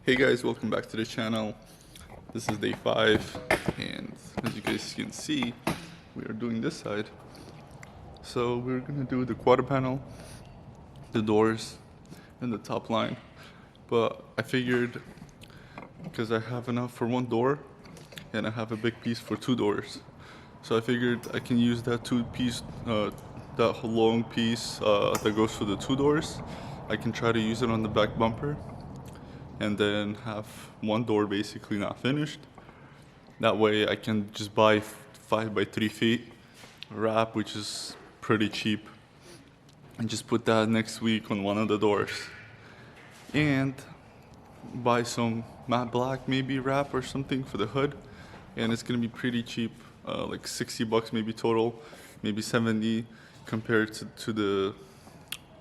Hey guys, welcome back to the channel. This is day 5, and as you guys can see, we are doing this side. So we're gonna do the quarter panel, the doors, and the top line. But I figured, because I have enough for one door, and I have a big piece for 2 doors, so I figured I can use that that long piece that goes for the 2 doors. I can try to use it on the back bumper, and then have one door basically not finished. That way I can just buy 5 by 3 feet wrap, which is pretty cheap, and just put that next week on one of the doors, and buy some matte black maybe wrap or something for the hood, and it's gonna be pretty cheap, like 60 bucks maybe total, maybe 70 compared to the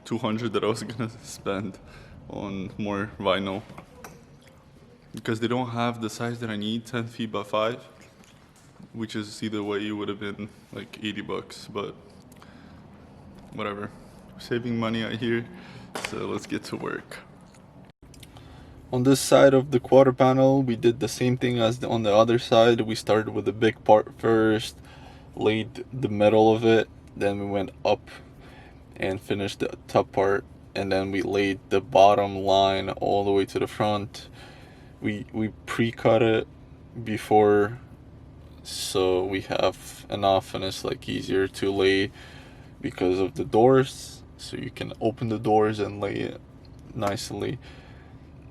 200 that I was gonna spend on more vinyl, because they don't have the size that I need, 10 feet by 5, which is either way it would have been like 80 bucks, but whatever. Saving money out here, so let's get to work. On this side of the quarter panel, we did the same thing as on the other side. We started with the big part first, laid the middle of it, then we went up and finished the top part, and then we laid the bottom line all the way to the front. We pre-cut it before, so we have enough, and it's like easier to lay because of the doors, so you can open the doors and lay it nicely.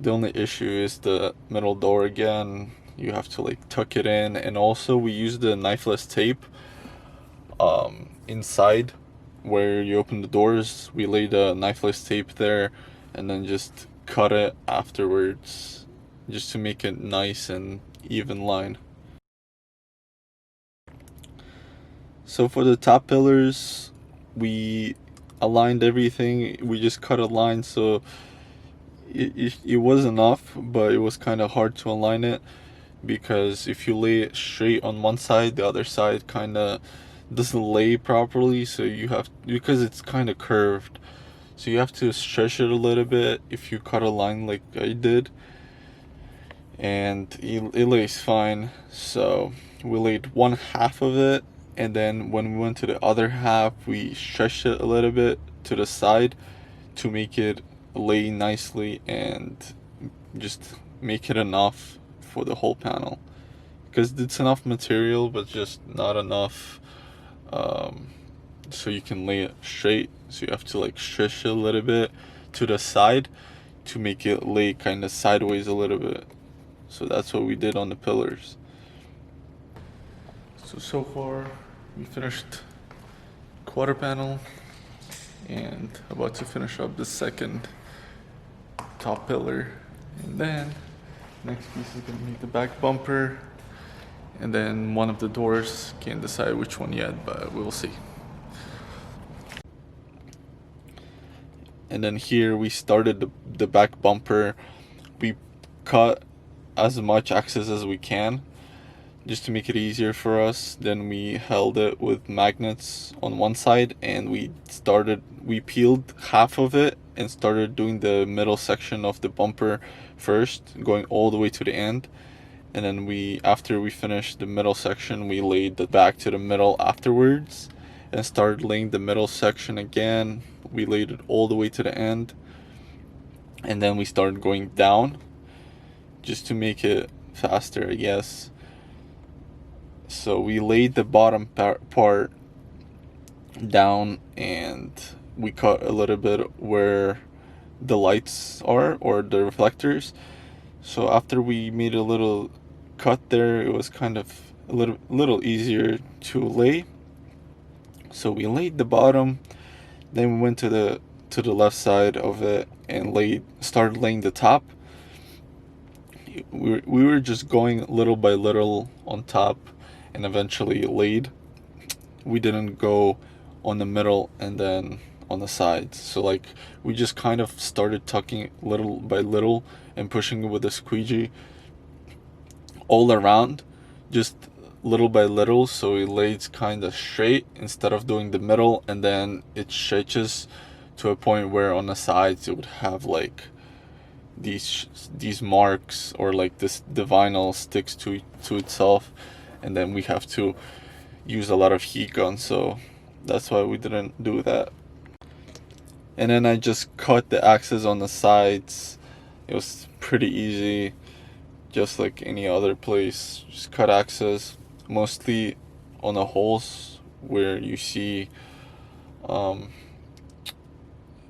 The only issue is the middle door. Again, you have to like tuck it in, and also we use the knifeless tape inside where you open the doors. We laid the knifeless tape there and then just cut it afterwards, just to make it nice and even line. So for the top pillars, we aligned everything. We just cut a line, so it was enough, but it was kind of hard to align it, because if you lay it straight on one side, the other side kind of doesn't lay properly, so you have, because it's kind of curved, so you have to stretch it a little bit if you cut a line like I did, and it lays fine. So we laid one half of it, and then when we went to the other half, we stretched it a little bit to the side to make it lay nicely and just make it enough for the whole panel, because it's enough material but just not enough so you can lay it straight. So you have to like stretch it a little bit to the side to make it lay kind of sideways a little bit. So that's what we did on the pillars. So far we finished quarter panel and about to finish up the second top pillar, and then next piece is going to be the back bumper, and then one of the doors. Can't decide which one yet, but we'll see. And then here we started the back bumper. We cut as much access as we can just to make it easier for us. Then we held it with magnets on one side, and we peeled half of it and started doing the middle section of the bumper first, going all the way to the end. And then after we finished the middle section, we laid the back to the middle afterwards and started laying the middle section again. We laid it all the way to the end, and then we started going down just to make it faster, I guess. So we laid the bottom part down, and we cut a little bit where the lights are, or the reflectors. So after we made a little cut there, it was kind of a little easier to lay. So we laid the bottom, then we went to the left side of it and started laying the top. We were just going little by little on top, and eventually laid. We didn't go on the middle and then on the sides. So like we just kind of started tucking little by little and pushing it with a squeegee all around, just little by little, so it lays kind of straight instead of doing the middle, and then it stretches to a point where on the sides it would have like these marks, or like the vinyl sticks to itself, and then we have to use a lot of heat gun, so that's why we didn't do that. And then I just cut the axes on the sides. It was pretty easy, just like any other place. Just cut axes, mostly on the holes where you see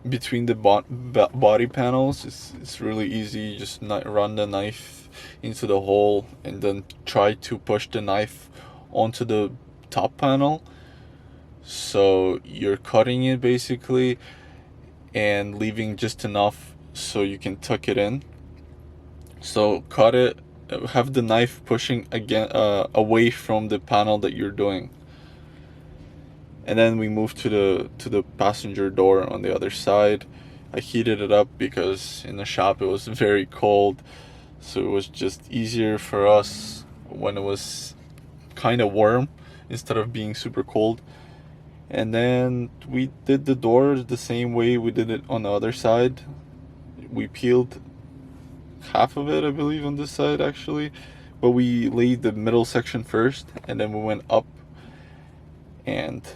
between the body panels. It's really easy. Just run the knife into the hole and then try to push the knife onto the top panel, so you're cutting it basically and leaving just enough so you can tuck it in. So cut it, have the knife pushing again away from the panel that you're doing. And then we moved to the passenger door on the other side. I heated it up because in the shop it was very cold, so it was just easier for us when it was kind of warm instead of being super cold. And then we did the doors the same way we did it on the other side. We peeled half of it, I believe, on this side actually, but we laid the middle section first, and then we went up, and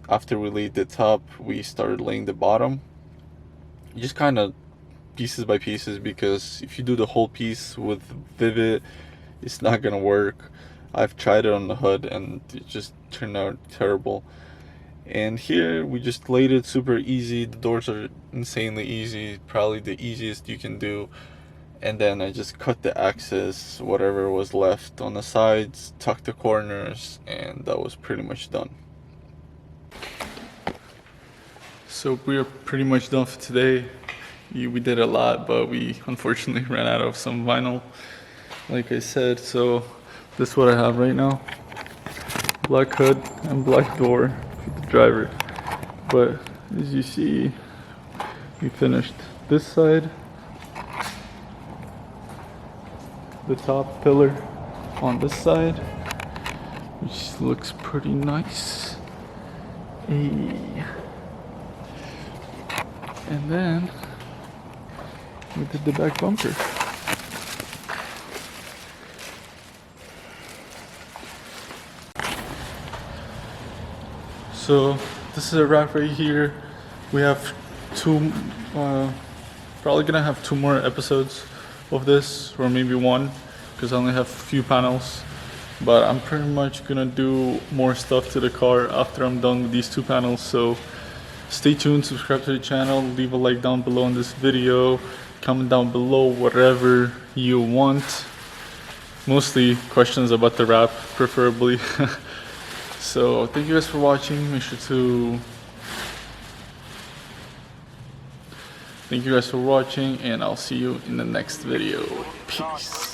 after we laid the top, we started laying the bottom, just kind of pieces by pieces, because if you do the whole piece with Vivid, it's not gonna work. I've tried it on the hood and it just turned out terrible. And here we just laid it super easy. The doors are insanely easy, probably the easiest you can do. And then I just cut the axes, whatever was left on the sides, tucked the corners, and that was pretty much done. So we are pretty much done for today. We did a lot, but we unfortunately ran out of some vinyl, like I said. So this is what I have right now: black hood and black door for the driver. But as you see, we finished this side, the top pillar on this side, which looks pretty nice. And then we did the back bumper. So this is a wrap right here. We have probably gonna have 2 more episodes of this, or maybe 1, because I only have a few panels. But I'm pretty much gonna do more stuff to the car after I'm done with these 2 panels. So stay tuned, subscribe to the channel, leave a like down below on this video, comment down below whatever you want. Mostly questions about the wrap, preferably. So thank you guys for watching. Thank you guys for watching, and I'll see you in the next video. Peace.